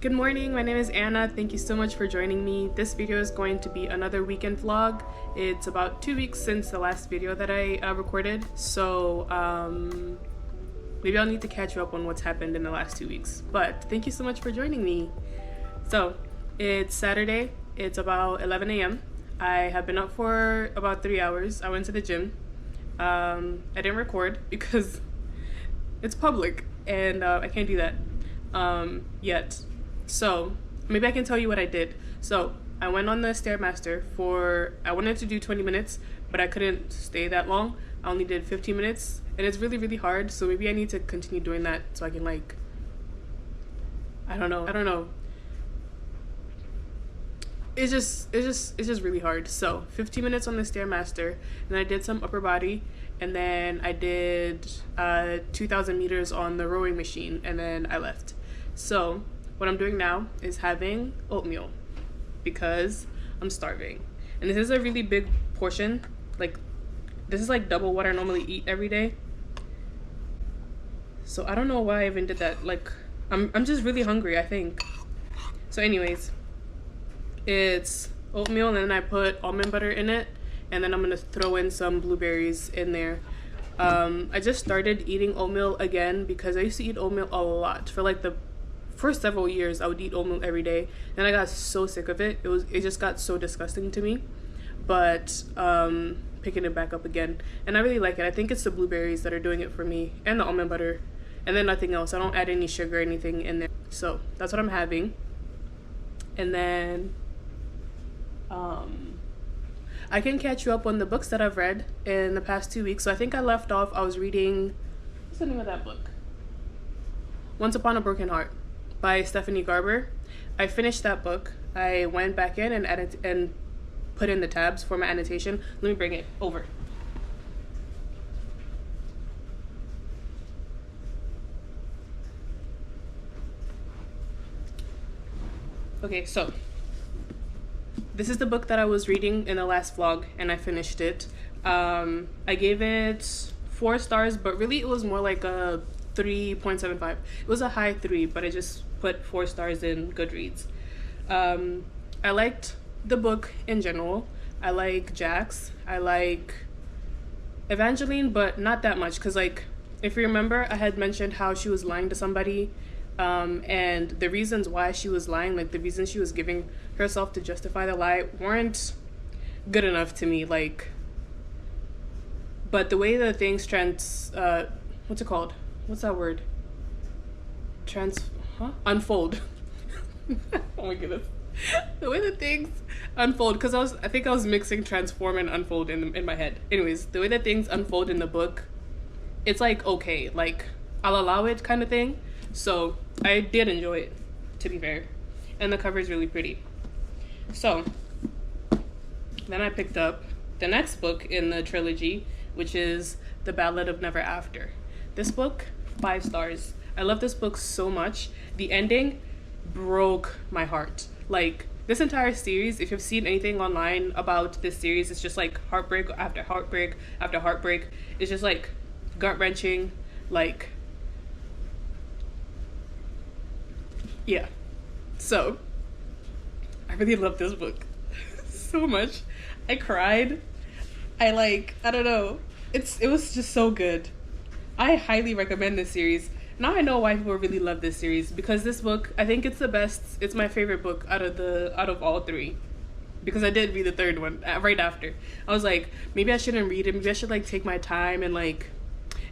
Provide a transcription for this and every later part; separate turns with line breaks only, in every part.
Good morning, my name is Anna. Thank you so much for joining me. This video is going to be another weekend vlog. It's about 2 weeks since the last video that I recorded, so maybe I'll need to catch you up on what's happened in the last 2 weeks. But thank you so much for joining me. So it's Saturday, it's about 11 a.m. I have been up for about 3 hours. I went to the gym. I didn't record because it's public and I can't do that yet. So maybe I can tell you what I did. So I went on the Stairmaster I wanted to do 20 minutes, but I couldn't stay that long. I only did 15 minutes and it's really hard. So maybe I need to continue doing that so I can I don't know. It's just really hard. So 15 minutes on the Stairmaster, and I did some upper body, and then I did 2,000 meters on the rowing machine, and then I left. So what I'm doing now is having oatmeal because I'm starving. And this is a really big portion. This is double what I normally eat every day. So I don't know why I even did that. I'm just really hungry, I think. So anyways, it's oatmeal, and then I put almond butter in it, and then I'm gonna throw in some blueberries in there. I just started eating oatmeal again because I used to eat oatmeal a lot. For the first several years I would eat oatmeal every day, and I got so sick of it. It just got so disgusting to me. But picking it back up again, and I really like it. I think it's the blueberries that are doing it for me, and the almond butter, and then nothing else. I don't add any sugar or anything in there. So that's what I'm having. And then I can catch you up on the books that I've read in the past 2 weeks. So I think I left off, I was reading, what's the name of that book? Once Upon a Broken Heart by Stephanie Garber. I finished that book. I went back in and put in the tabs for my annotation. Let me bring it over. Okay, so this is the book that I was reading in the last vlog, and I finished it. I gave it 4 stars, but really it was more like a 3.75. It was a high 3, but I just put 4 stars in Goodreads. I liked the book in general. I like Jax. I like Evangeline, but not that much, because if you remember, I had mentioned how she was lying to somebody, and the reasons why she was lying, the reasons she was giving herself to justify the lie, weren't good enough to me. But the way that things what's it called? What's that word? Unfold. Oh my goodness. The way that things unfold, because I think I was mixing transform and unfold in my head. Anyways, the way that things unfold in the book, it's okay, I'll allow it kind of thing. So I did enjoy it, to be fair, and the cover is really pretty. So then I picked up the next book in the trilogy, which is The Ballad of Never After. This book, 5 stars. I love this book so much. The ending broke my heart. This entire series, if you've seen anything online about this series, it's just heartbreak after heartbreak after heartbreak. It's just gut-wrenching. Yeah. So I really love this book so much. I cried. I don't know. It was just so good. I highly recommend this series. Now I know why people really love this series, because this book, I think it's the best. It's my favorite book out of all 3, because I did read the 3rd one right after. I was maybe I shouldn't read it. Maybe I should take my time and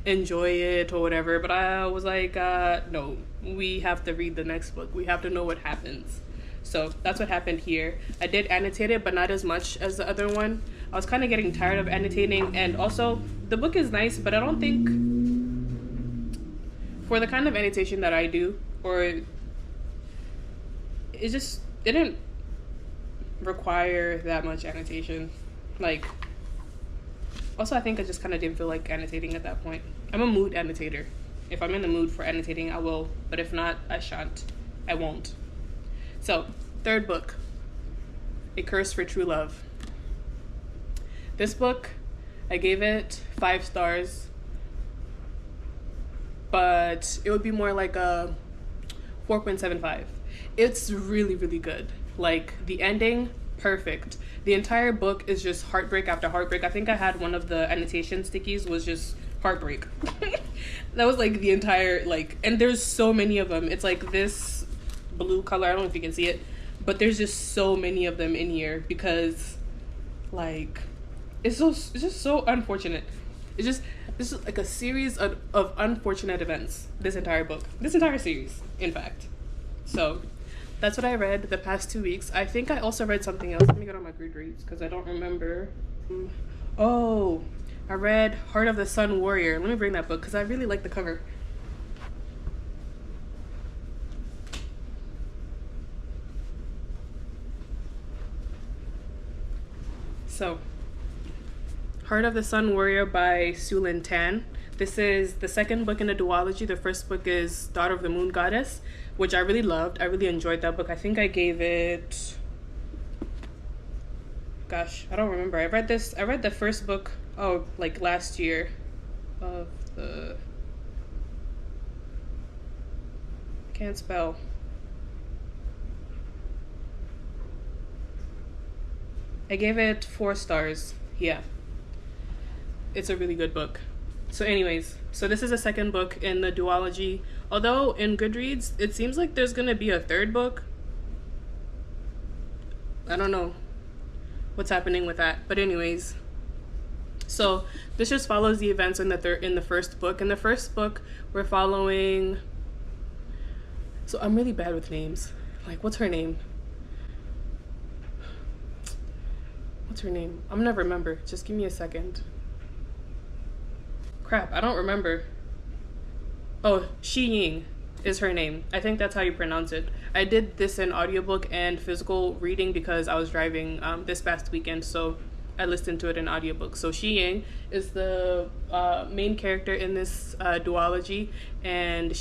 enjoy it or whatever. But I was no, we have to read the next book. We have to know what happens. So that's what happened here. I did annotate it, but not as much as the other one. I was kind of getting tired of annotating, and also the book is nice, but I don't think, for the kind of annotation that I do, or it didn't require that much annotation. Also, I think I just kind of didn't feel like annotating at that point. I'm a mood annotator. If I'm in the mood for annotating, I will, but if not, I shan't. I won't. So, 3rd book, A Curse for True Love. This book, I gave it 5 stars. but it would be more like a 4.75. It's really, really good. Like, the ending, perfect. The entire book is just heartbreak after heartbreak. I think I had one of the annotation stickies was just heartbreak. That was like the entire, like, and there's so many of them. It's like this blue color. I don't know if you can see it, but there's just so many of them in here because, like, it's just so unfortunate. This is like a series of unfortunate events. This entire book, this entire series, in fact. So that's what I read the past 2 weeks. I think I also read something else. Let me go to my Goodreads because I don't remember. Oh, I read Heart of the Sun Warrior. Let me bring that book because I really like the cover. So, Heart of the Sun Warrior by Sulin Tan. This is the second book in a duology. The first book is Daughter of the Moon Goddess, which I really loved. I really enjoyed that book. I think I gave it... Gosh, I don't remember. I read the first book, like last year of the... Can't spell. I gave it 4 stars. Yeah. It's a really good book. So anyways, so this is the second book in the duology. Although in Goodreads, it seems like there's gonna be a third book. I don't know what's happening with that. But anyways, so this just follows the events in the first book. In the first book, we're following... So I'm really bad with names. Like, what's her name? What's her name? I'm gonna remember. Just give me a second. Crap, I don't remember. Oh, Shi Ying is her name. I think that's how you pronounce it. I did this in audiobook and physical reading because I was driving this past weekend, so I listened to it in audiobook. So Shi Ying is the main character in this duology, and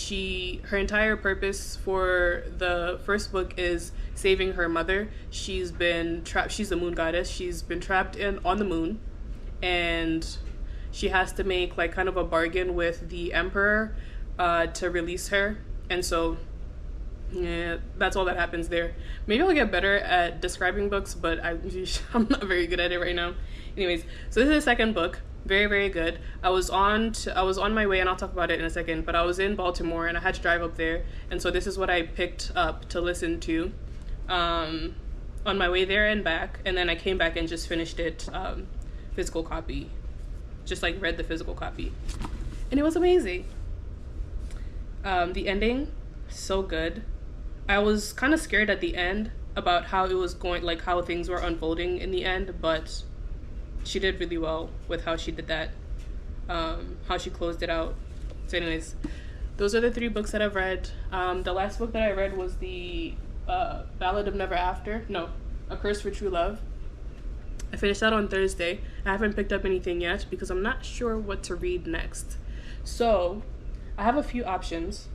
her entire purpose for the first book is saving her mother. She's been trapped. She's a moon goddess. She's been trapped on the moon, and she has to make like kind of a bargain with the emperor to release her. And so yeah, that's all that happens there. Maybe I'll get better at describing books, but I'm not very good at it right now. Anyways, so this is the second book. Very, very good. I was on my way, and I'll talk about it in a second, but I was in Baltimore and I had to drive up there, and so this is what I picked up to listen to on my way there and back. And then I came back and just finished it physical copy, just like read the physical copy, and it was amazing. The ending, so good. I was kind of scared at the end about how it was going, like how things were unfolding in the end, but she did really well with how she did that, how she closed it out. So anyways, those are the 3 books that I've read. The last book that I read was the Ballad of Never After. No, A Curse for True Love. I finished that on Thursday. I haven't picked up anything yet because I'm not sure what to read next. So I have a few options.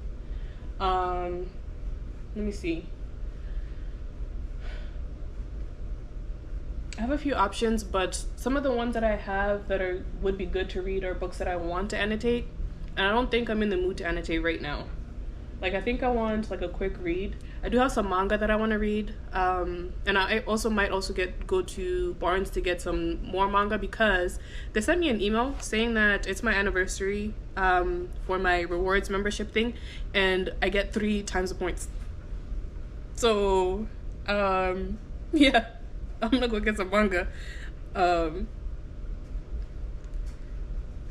Let me see. I have a few options, but some of the ones that I have that would be good to read are books that I want to annotate, and I don't think I'm in the mood to annotate right now. Like, I think I want like a quick read. I do have some manga that I want to read, and I also might go to Barnes to get some more manga because they sent me an email saying that it's my anniversary for my rewards membership thing, and I get 3 times the points. So, yeah, I'm gonna go get some manga, so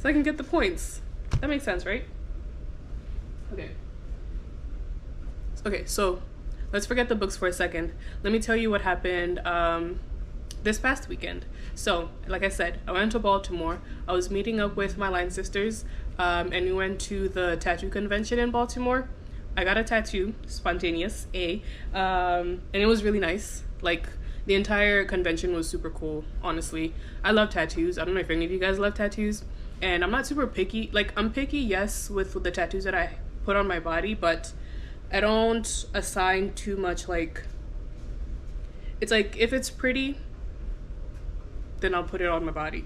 I can get the points. That makes sense, right? Okay, so let's forget the books for a second. Let me tell you what happened this past weekend. So, like I said, I went to Baltimore. I was meeting up with my line sisters, and we went to the tattoo convention in Baltimore. I got a tattoo, spontaneous, and it was really nice. Like, the entire convention was super cool, honestly. I love tattoos. I don't know if any of you guys love tattoos. And I'm not super picky. Like, I'm picky, yes, with the tattoos that I put on my body, but I don't assign too much, like, it's like, if it's pretty, then I'll put it on my body.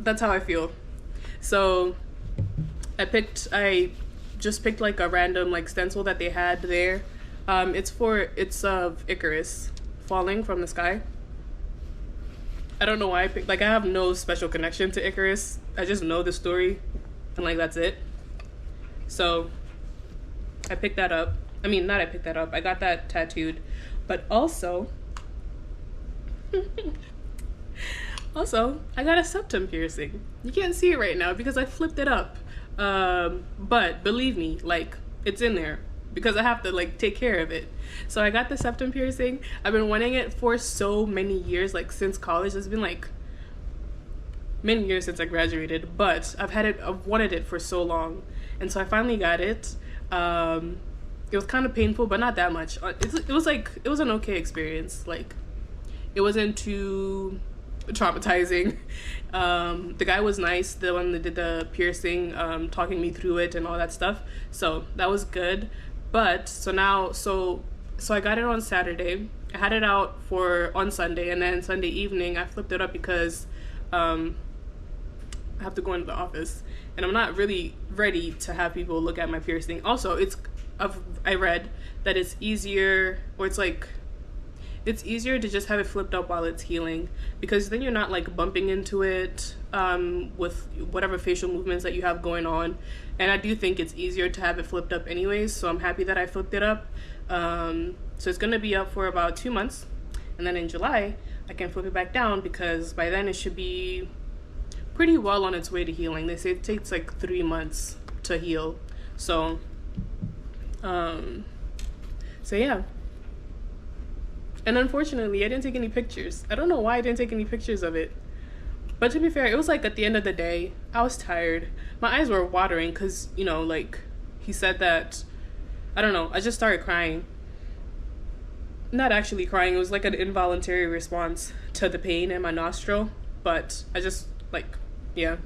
That's how I feel. So I just picked like a random like stencil that they had there, It's of Icarus falling from the sky. I don't know why I picked, like, I have no special connection to Icarus. I just know the story, and like that's it. So I picked that up. I mean, not I picked that up. I got that tattooed, but also, also I got a septum piercing. You can't see it right now because I flipped it up. But believe me, like, it's in there because I have to like take care of it. So I got the septum piercing. I've been wanting it for so many years, like since college. It's been like many years since I graduated, but I've wanted it for so long, and so I finally got it. It was kind of painful, but not that much. It was an okay experience. Like, it wasn't too traumatizing. The guy was nice, the one that did the piercing, talking me through it and all that stuff. So that was good. But so I got it on Saturday. I had it out on Sunday, and then Sunday evening I flipped it up because I have to go into the office, and I'm not really ready to have people look at my piercing. Also, I read that it's easier to just have it flipped up while it's healing, because then you're not like bumping into it with whatever facial movements that you have going on. And I do think it's easier to have it flipped up anyways, so I'm happy that I flipped it up. So it's gonna be up for about 2 months, and then in July I can flip it back down, because by then it should be pretty well on its way to healing. They say it takes like 3 months to heal. So yeah. And unfortunately, I didn't take any pictures. I don't know why I didn't take any pictures of it. But to be fair, it was like at the end of the day, I was tired. My eyes were watering because, you know, like he said that, I don't know, I just started crying. Not actually crying, it was like an involuntary response to the pain in my nostril. But I just, like, yeah.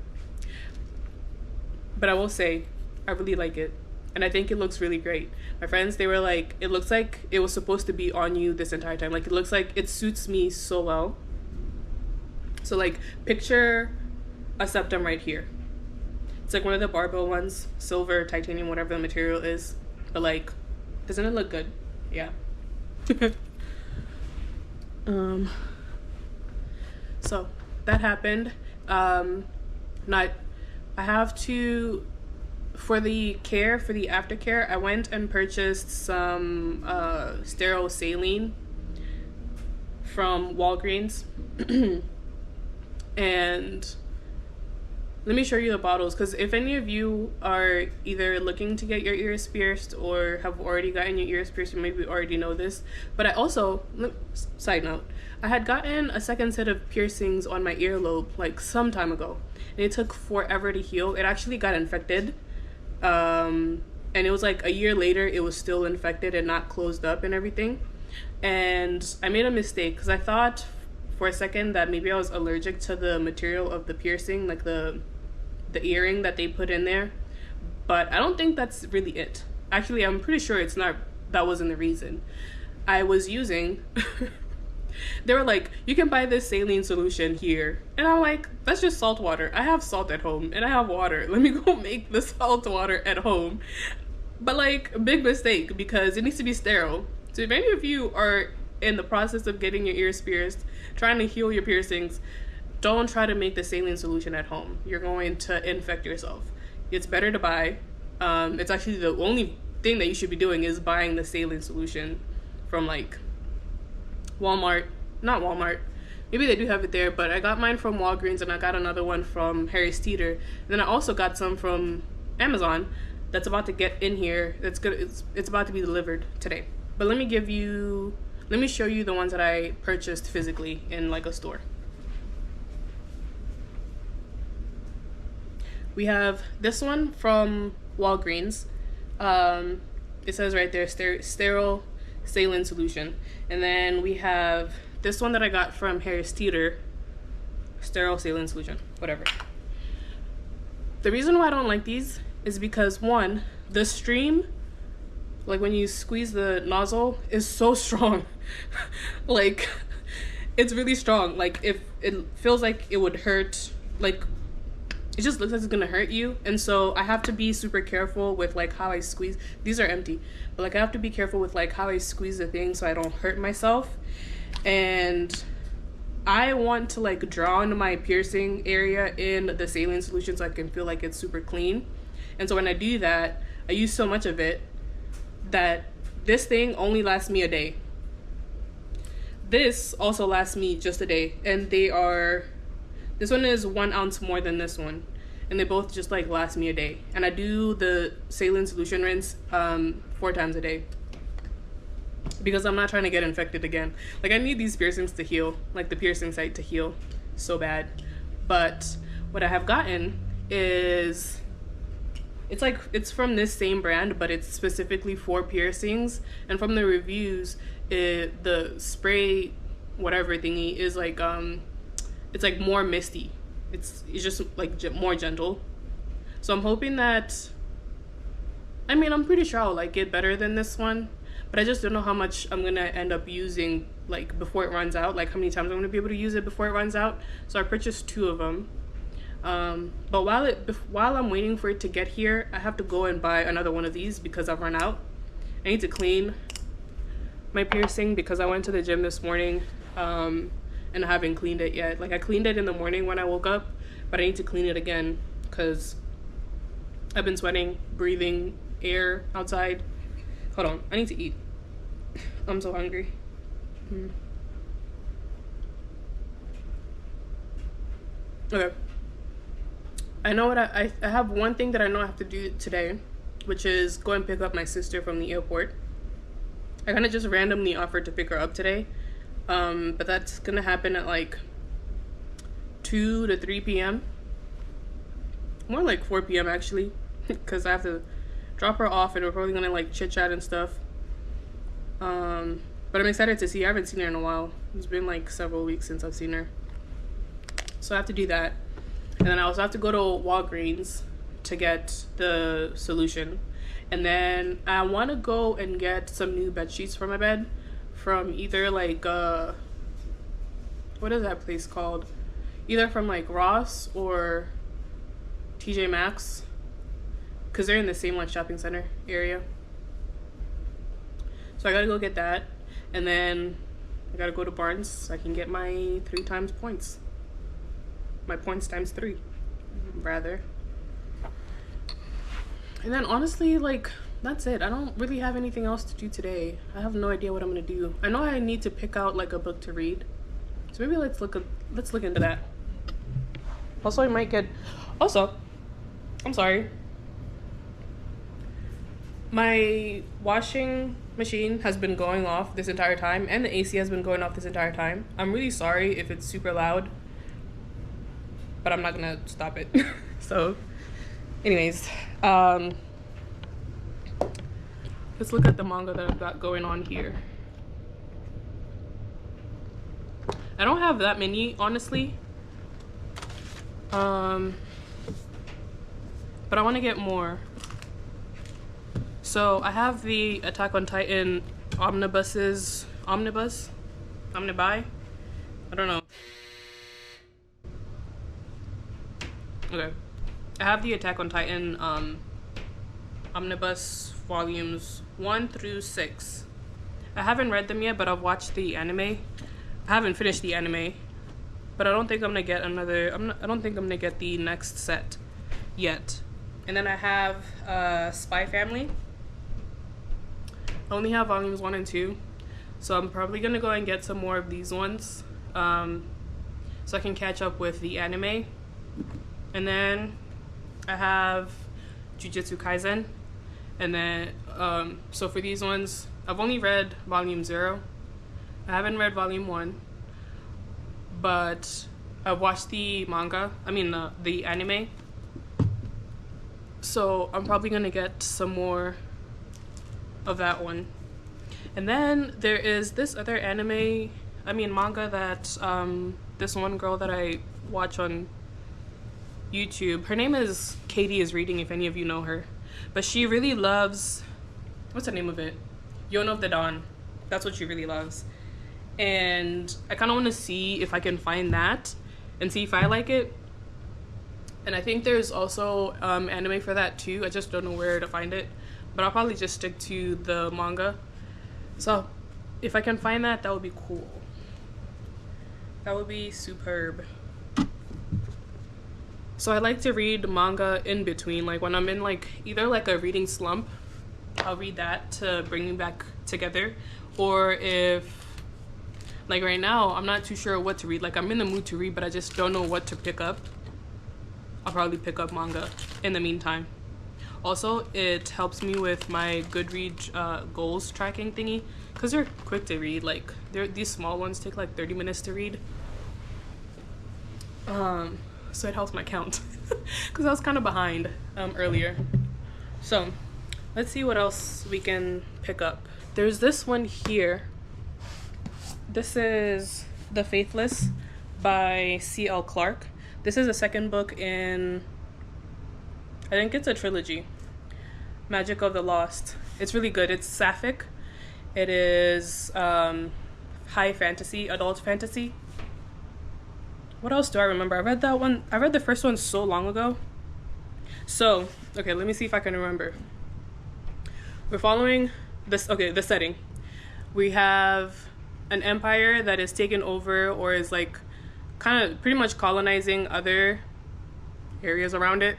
But I will say, I really like it. And I think it looks really great. My friends, they were like, it looks like it was supposed to be on you this entire time. Like, it looks like it suits me so well. So, like, picture a septum right here. It's like one of the barbell ones, silver, titanium, whatever the material is. But, like, doesn't it look good? Yeah. So, that happened. I have to... For the aftercare, I went and purchased some sterile saline from Walgreens. And let me show you the bottles, because if any of you are either looking to get your ears pierced or have already gotten your ears pierced, you maybe already know this. But I also, side note, I had gotten a second set of piercings on my earlobe like some time ago, and it took forever to heal. It actually got infected. And it was like a year later, it was still infected and not closed up and everything. And I made a mistake because I thought for a second that maybe I was allergic to the material of the piercing, like the earring that they put in there. But I don't think that's really it. Actually, I'm pretty sure that wasn't the reason. I was using they were like, you can buy this saline solution here. And I'm like, that's just salt water. I have salt at home and I have water. Let me go make the salt water at home. But like, a big mistake, because it needs to be sterile. So if any of you are in the process of getting your ears pierced, trying to heal your piercings, don't try to make the saline solution at home. You're going to infect yourself. It's better to buy. It's actually the only thing that you should be doing is buying the saline solution from like Walmart. Not Walmart, maybe they do have it there, but I got mine from Walgreens, and I got another one from Harry's Teeter, and then I also got some from Amazon that's about to get in here. It's about to be delivered today. But let me show you the ones that I purchased physically in like a store. We have this one from Walgreens. It says right there, sterile saline solution. And then we have this one that I got from Harry's Teeter, sterile saline solution, whatever. The reason why I don't like these is because, one, the stream, like when you squeeze the nozzle, is so strong. Like, it's really strong. Like, if it feels like it would hurt, like it just looks like it's gonna hurt you. And so I have to be super careful with like how I squeeze. These are empty, but like I have to be careful with like how I squeeze the thing so I don't hurt myself. And I want to like drown my piercing area in the saline solution so I can feel like it's super clean. And so when I do that, I use so much of it that this thing only lasts me a day. This also lasts me just a day. And this one is 1 ounce more than this one. And they both just like last me a day. And I do the saline solution rinse 4 times a day, because I'm not trying to get infected again. Like I need these piercings to heal, like the piercing site to heal so bad. But what I have gotten is, it's from this same brand, but it's specifically for piercings. And from the reviews, the spray whatever thingy is like it's like more misty. It's just like more gentle. So I'm hoping that, I mean, I'm pretty sure I'll like it better than this one, but I just don't know how much I'm gonna end up using like before it runs out, like how many times I'm gonna be able to use it before it runs out. So I purchased 2 of them. But while I'm waiting for it to get here, I have to go and buy another one of these because I've run out. I need to clean my piercing because I went to the gym this morning and I haven't cleaned it yet. Like I cleaned it in the morning when I woke up, but I need to clean it again because I've been sweating, breathing air outside. Hold on, I need to eat. I'm so hungry. Okay. I know what I have one thing that I know I have to do today, which is go and pick up my sister from the airport. I kind of just randomly offered to pick her up today, but that's gonna happen at like 2 to 3 p.m. More like 4 p.m. actually, because I have to drop her off and we're probably gonna like chit chat and stuff. But I'm excited to see her. I haven't seen her in a while. It's been like several weeks since I've seen her. So I have to do that. And then I also have to go to Walgreens to get the solution. And then I want to go and get some new bed sheets for my bed from either like, what is that place called? Either from like Ross or TJ Maxx, because they're in the same like shopping center area. So I gotta go get that. And then I gotta go to Barnes so I can get my 3 times points. My points times 3, rather. And then honestly, like, that's it. I don't really have anything else to do today. I have no idea what I'm gonna do. I know I need to pick out like a book to read, so maybe let's look into that. Also, I might get. Also, I'm sorry. My washing machine has been going off this entire time, and the AC has been going off this entire time. I'm really sorry if it's super loud, but I'm not gonna stop it. So anyways, let's look at the manga that I've got going on here. I don't have that many, honestly, but I want to get more. So I have the Attack on Titan omnibus, I don't know. Okay, I have the Attack on Titan omnibus volumes 1 through 6. I haven't read them yet, but I've watched the anime. I haven't finished the anime, but I don't think I'm gonna get another. I don't think I'm gonna get the next set yet. And then I have Spy Family. I only have volumes 1 and 2, so I'm probably gonna go and get some more of these ones, so I can catch up with the anime. And then I have Jujutsu Kaisen. And then, so for these ones, I've only read volume 0. I haven't read volume 1. But I've watched the manga, the anime. So I'm probably gonna get some more of that one. And then there is this other manga that this one girl that I watch on YouTube, her name is Katie is Reading, if any of you know her, but she really loves, what's the name of it? Yone of the Dawn. That's what she really loves. And I kind of want to see if I can find that and see if I like it. And I think there's also anime for that too. I just don't know where to find it. But I'll probably just stick to the manga. So if I can find that, that would be cool. That would be superb. So I like to read manga in between. Like when I'm in like either like a reading slump, I'll read that to bring me back together. Or if like right now, I'm not too sure what to read. Like I'm in the mood to read, but I just don't know what to pick up. I'll probably pick up manga in the meantime. Also, it helps me with my Goodreads goals tracking thingy because they're quick to read. Like these small ones take like 30 minutes to read. So it helps my count because I was kind of behind earlier. So let's see what else we can pick up. There's this one here. This is The Faithless by C.L. Clarke. This is the second book in, I think it's a trilogy, Magic of the Lost. It's really good. It's sapphic. It is high fantasy, adult fantasy. What else do I remember? I read that one. I read the first one so long ago. So, okay, let me see if I can remember. We're following this, okay, the setting. We have an empire that is taken over or is like kind of pretty much colonizing other areas around it.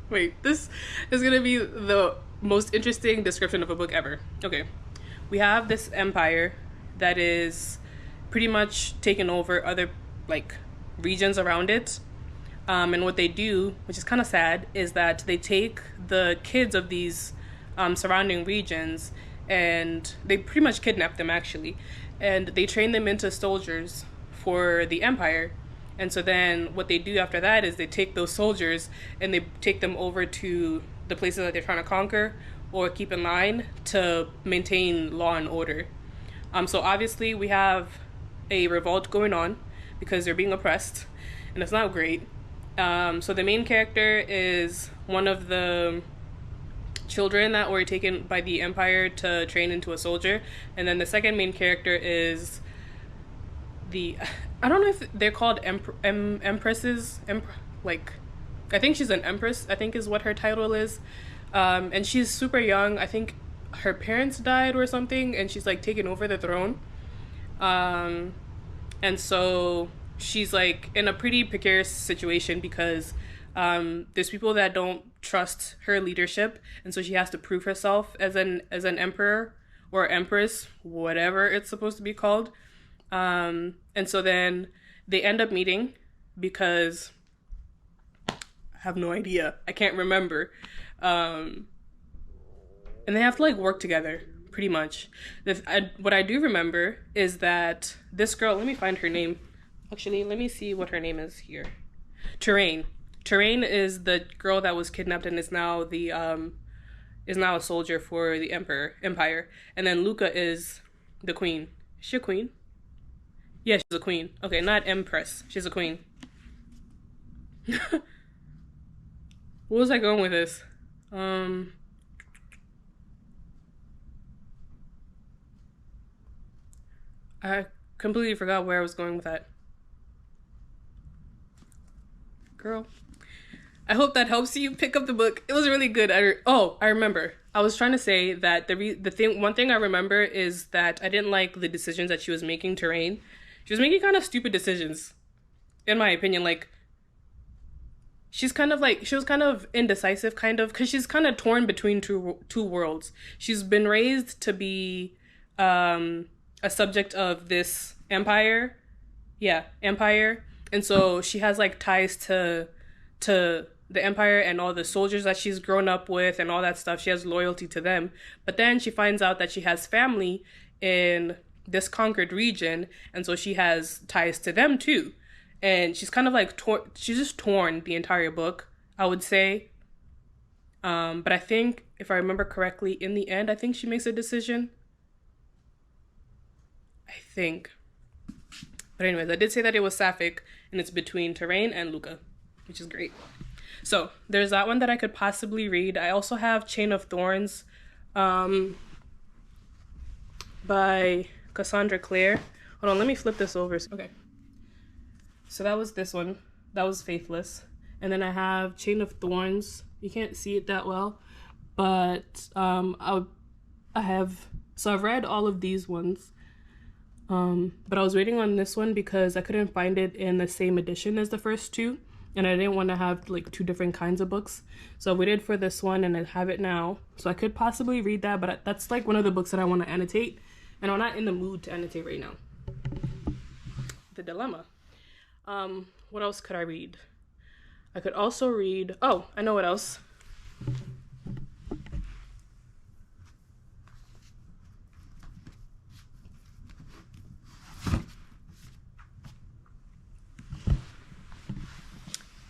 Wait, this is gonna be the most interesting description of a book ever. Okay, we have this empire that is pretty much taken over other like regions around it. And what they do, which is kind of sad, is that they take the kids of these surrounding regions and they pretty much kidnap them actually, and they train them into soldiers for the empire. And so then what they do after that is they take those soldiers and they take them over to the places that they're trying to conquer or keep in line to maintain law and order. So obviously we have a revolt going on because they're being oppressed and it's not great. So the main character is one of the children that were taken by the empire to train into a soldier, and then the second main character is I don't know if they're called empresses, like I think she's an empress, I think is what her title is. And she's super young. I think her parents died or something and she's like taken over the throne. And so she's like in a pretty precarious situation because there's people that don't trust her leadership, and so she has to prove herself as an emperor or empress, whatever it's supposed to be called. And so then they end up meeting because I have no idea. I can't remember. And they have to like work together pretty much. What I do remember is that this girl, let me find her name. Actually, let me see what her name is here. Terrain. Terrain is the girl that was kidnapped and is now a soldier for the empire. And then Luca is the queen. Is she a queen? Yeah, she's a queen. Okay, not empress. She's a queen. What was I going with this? I completely forgot where I was going with that. Girl. I hope that helps you pick up the book. It was really good. I remember. I was trying to say that one thing I remember is that I didn't like the decisions that she was making, Terrain. She was making kind of stupid decisions, in my opinion. Like, she was kind of indecisive, kind of, because she's kind of torn between two worlds. She's been raised to be a subject of this empire. Yeah, empire. And so she has like ties to the empire and all the soldiers that she's grown up with and all that stuff. She has loyalty to them. But then she finds out that she has family in this conquered region, and so she has ties to them too. And she's kind of like she's just torn the entire book, I would say. But I think, if I remember correctly, in the end, I think she makes a decision. I think. But anyways, I did say that it was sapphic, and it's between Terrain and Luca, which is great. So there's that one that I could possibly read. I also have Chain of Thorns by Cassandra Clare. Hold on, let me flip this over. Okay. So that was this one. that was Faithless. And then I have Chain of Thorns. You can't see it that well, but I've read all of these ones. But I was waiting on this one because I couldn't find it in the same edition as the first two, and I didn't want to have like two different kinds of books. So I waited for this one and I have it now. So I could possibly read that, but that's like one of the books that I want to annotate, and I'm not in the mood to annotate right now. The Dilemma. What else could I read? I could also read, oh, I know what else.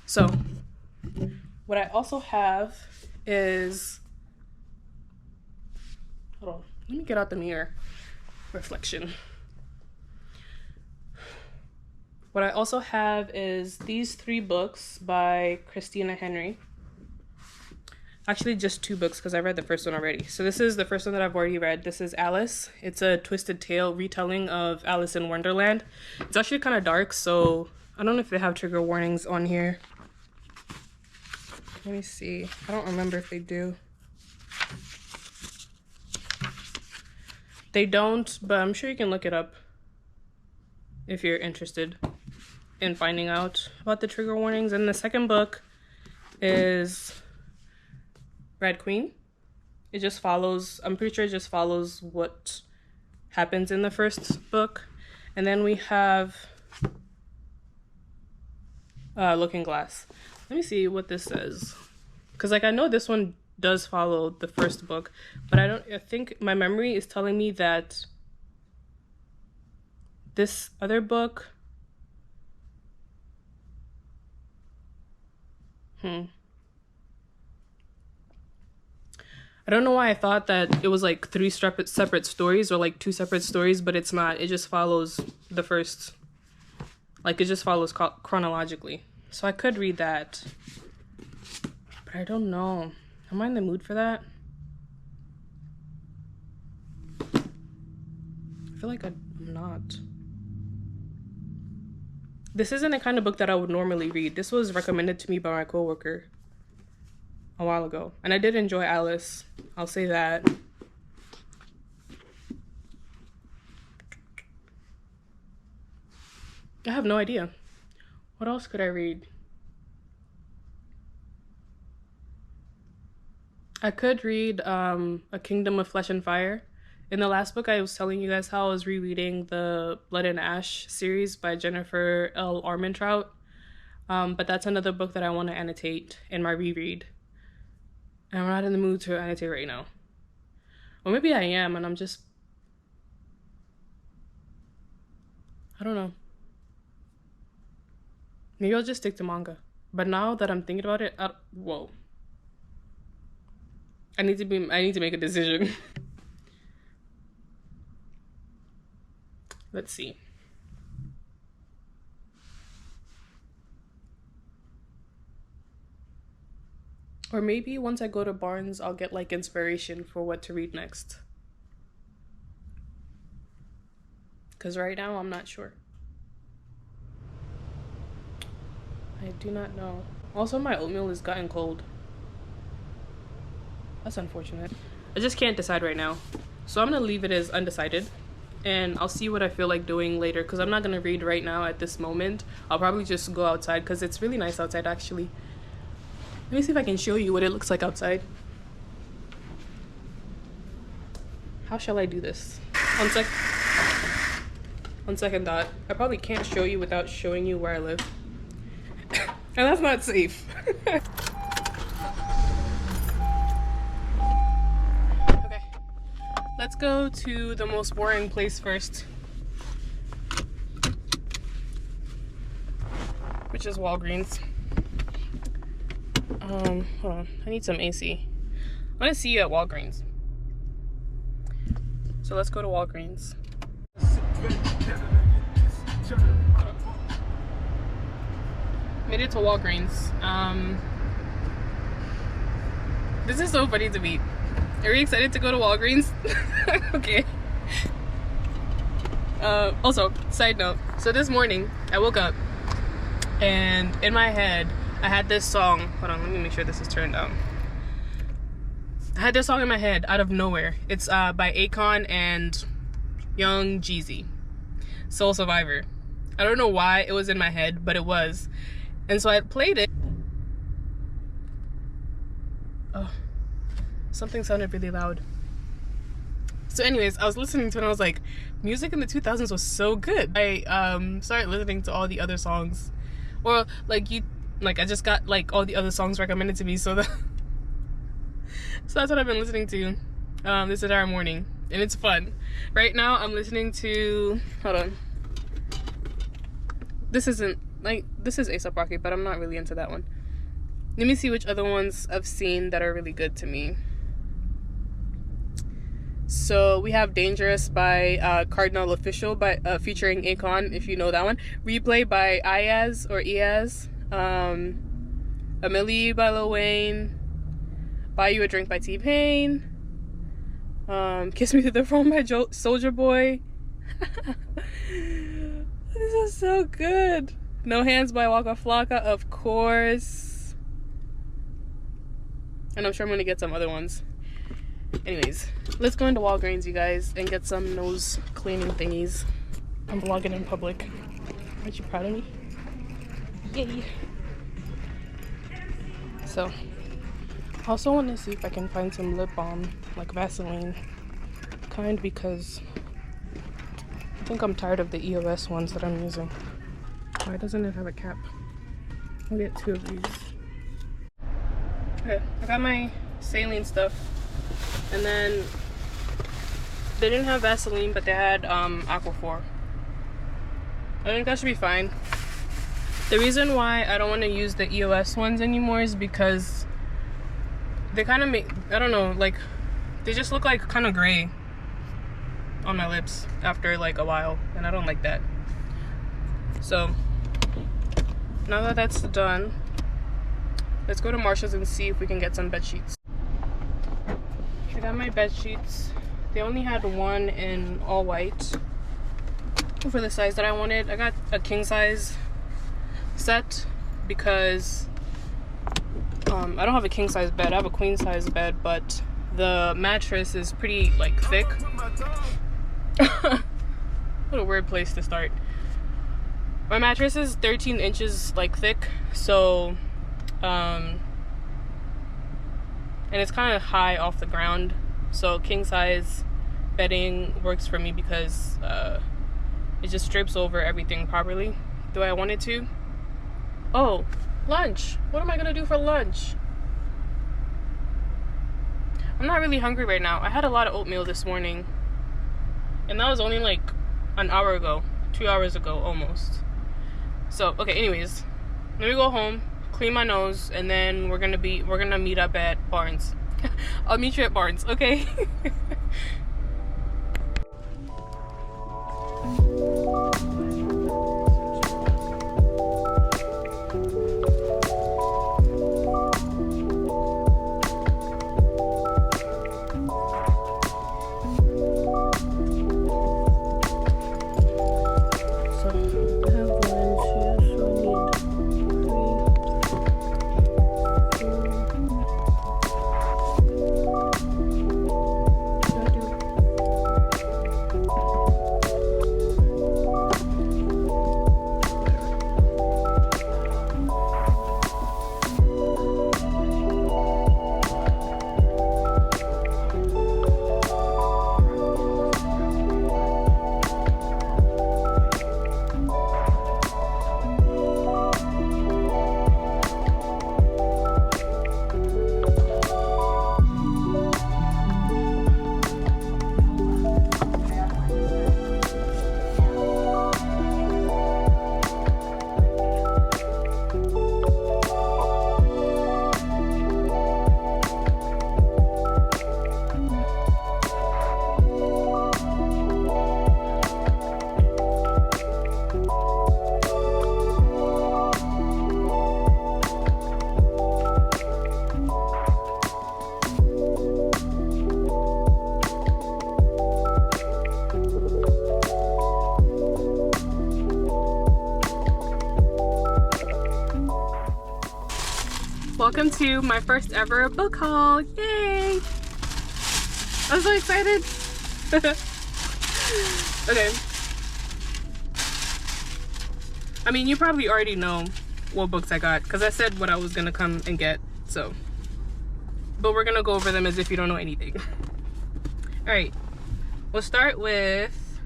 So, what I also have is, hold on, let me get out the mirror reflection. What I also have is these 3 books by Christina Henry. Actually, just 2 books because I read the first one already. So this is the first one that I've already read. This is Alice. It's a twisted tale retelling of Alice in Wonderland. It's actually kind of dark, so I don't know if they have trigger warnings on here. Let me see. I don't remember if they do. They don't, but I'm sure you can look it up if you're interested in finding out about the trigger warnings. And the second book is Red Queen. It just follows, I'm pretty sure it just follows what happens in the first book. And then we have Looking Glass. Let me see what this says, because like I know this one does follow the first book, but I think my memory is telling me that this other book I don't know why I thought that it was like 3 separate stories or like 2 separate stories, but it's not. It just follows the first, like it just follows chronologically. So I could read that, but I don't know. Am I in the mood for that? I feel like I'm not. This isn't the kind of book that I would normally read. This was recommended to me by my coworker a while ago, and I did enjoy Alice. I'll say that. I have no idea. What else could I read? I could read A Kingdom of Flesh and Fire. In the last book, I was telling you guys how I was rereading the Blood and Ash series by Jennifer L. Armentrout. But that's another book that I want to annotate in my reread. And I'm not in the mood to annotate right now. Or maybe I am, and I'm just... I don't know. Maybe I'll just stick to manga. But now that I'm thinking about it, whoa. I need to make a decision. Let's see. Or maybe once I go to Barnes, I'll get like inspiration for what to read next. Because right now, I'm not sure. I do not know. Also, my oatmeal has gotten cold. That's unfortunate. I just can't decide right now. So I'm gonna leave it as undecided. And I'll see what I feel like doing later, because I'm not gonna read right now at this moment. I'll probably just go outside, because it's really nice outside actually. Let me see if I can show you what it looks like outside. How shall I do this? On second thought, I probably can't show you without showing you where I live. And that's not safe. Okay, let's go to the most boring place first, which is Walgreens. Hold on, I need some AC. I'm gonna see you at Walgreens. So let's go to Walgreens. Made it to Walgreens. This is so funny to me. Are you excited to go to Walgreens? Okay. Also, side note. So this morning, I woke up And in my head, I had this song. Hold on, let me make sure this is turned down. I had this song in my head out of nowhere. It's by Akon and Young Jeezy, Soul Survivor. I don't know why it was in my head, but it was. And so I played it. Oh, something sounded really loud. So anyways, I was listening to it and I was like, music in the 2000s was so good. I started listening to all the other songs. Or I just got like all the other songs recommended to me, so that's what I've been listening to this entire morning, and it's fun. Right now I'm listening to, hold on, this is A$AP Rocky, but I'm not really into that one. Let me see which other ones I've seen that are really good to me. So we have Dangerous by Cardinal Official featuring Akon, if you know that one. Replay by Iaz. Amelie by Lil Wayne. Buy You a Drink by T-Pain. Kiss Me Through the Phone by Soulja Boy. This is so good. No Hands by Waka Flocka, of course. And I'm sure I'm gonna get some other ones. Anyways, let's go into Walgreens, you guys, and get some nose cleaning thingies. I'm vlogging in public. Aren't you proud of me? Yay! So, I also want to see if I can find some lip balm, like Vaseline kind, because I think I'm tired of the EOS ones that I'm using. Why doesn't it have a cap? I'll get 2 of these. Okay, I got my saline stuff. And then they didn't have Vaseline, but they had Aquaphor. I think that should be fine. The reason why I don't want to use the EOS ones anymore is because they kind of make, I don't know, like they just look like kind of gray on my lips after like a while, and I don't like that. So now that that's done, let's go to Marshall's and see if we can get some bed sheets. I got my bed sheets. They only had one in all white for the size that I wanted. I got a king size set because I don't have a king size bed. I have a queen size bed, but the mattress is pretty like thick. What a weird place to start. My mattress is 13 inches like thick, so and it's kind of high off the ground, so king size bedding works for me because it just drapes over everything properly the way I want it to. Oh, lunch. What am I gonna do for lunch? I'm not really hungry right now. I had a lot of oatmeal this morning, and that was only like an hour ago, 2 hours ago almost. So okay, anyways, let me go home, clean my nose, and then we're gonna meet up at Barnes. I'll meet you at Barnes, okay? welcome to my first ever book haul. Yay! I'm so excited. Okay. I mean, you probably already know what books I got because I said what I was gonna come and get, so. But we're gonna go over them as if you don't know anything. All right, we'll start with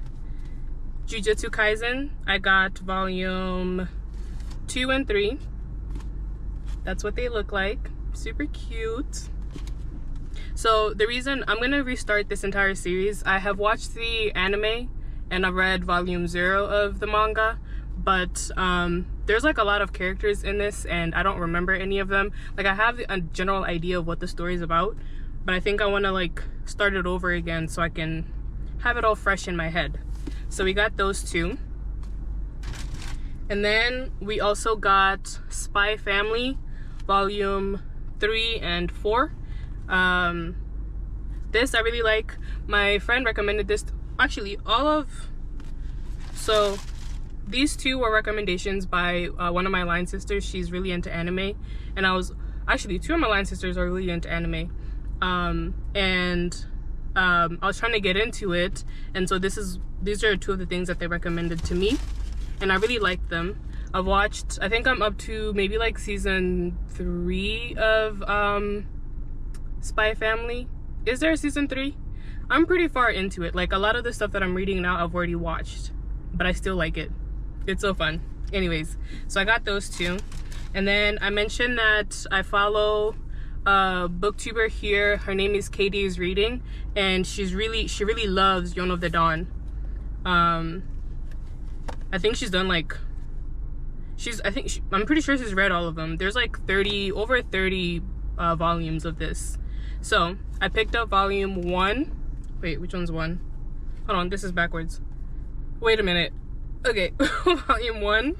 Jujutsu Kaisen. I got volume 2 and 3. That's what they look like. Super cute. So the reason I'm gonna restart this entire series, I have watched the anime and I've read volume 0 of the manga, but there's like a lot of characters in this and I don't remember any of them. Like I have a general idea of what the story is about, but I think I want to like start it over again so I can have it all fresh in my head. So we got those 2. And then we also got Spy Family volume 3 and 4. This I really like. My friend recommended this. Actually, so these 2 were recommendations by one of my line sisters. She's really into anime, and I was actually 2 of my line sisters are really into anime, and I was trying to get into it, and so these are 2 of the things that they recommended to me, and I really liked them. I've watched, I think I'm up to maybe like season 3 of Spy Family. Is there a season 3? I'm pretty far into it. Like a lot of the stuff that I'm reading now I've already watched, but I still like it. It's so fun. Anyways, so I got those 2. And then I mentioned that I follow a booktuber here. Her name is Katie's Reading, and she really loves Yon of the Dawn. I think she's done like I'm pretty sure she's read all of them. There's like over 30 volumes of this. So I picked up volume 1. Wait, which one's 1? Hold on, this is backwards. Wait a minute. Okay, volume 1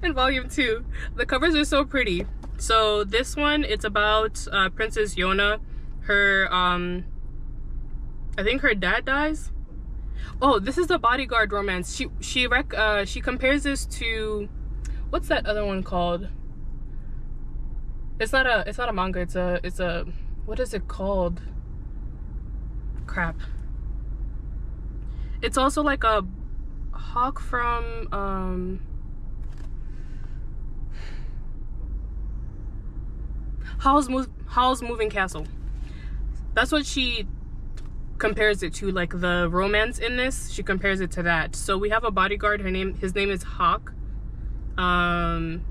and volume 2. The covers are so pretty. So this one, it's about Princess Yona. Her I think her dad dies. Oh, this is the bodyguard romance. She compares this to, what's that other one called? It's not a manga. It's a what is it called? Crap. It's also like a Hawk from Howl's Moving Castle. That's what she compares it to, like the romance in this. She compares it to that. So we have a bodyguard. His name is Hawk. And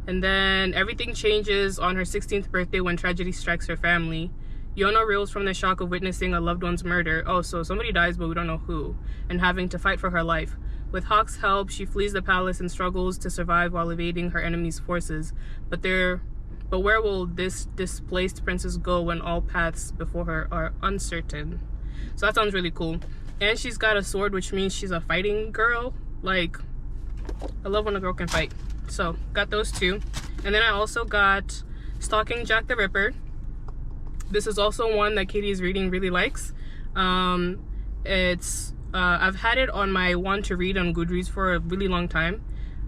then everything changes on her 16th birthday when tragedy strikes her family. Yona reels from the shock of witnessing a loved one's murder. Oh, so somebody dies, but we don't know who, and having to fight for her life. With Hawk's help, she flees the palace and struggles to survive while evading her enemy's forces. But where will this displaced princess go when all paths before her are uncertain? So that sounds really cool. And she's got a sword, which means she's a fighting girl. Like, I love when a girl can fight. So got those 2. And then I also got Stalking Jack the Ripper. This is also one that Katie's Reading really likes. I've had it on my want to read on Goodreads for a really long time.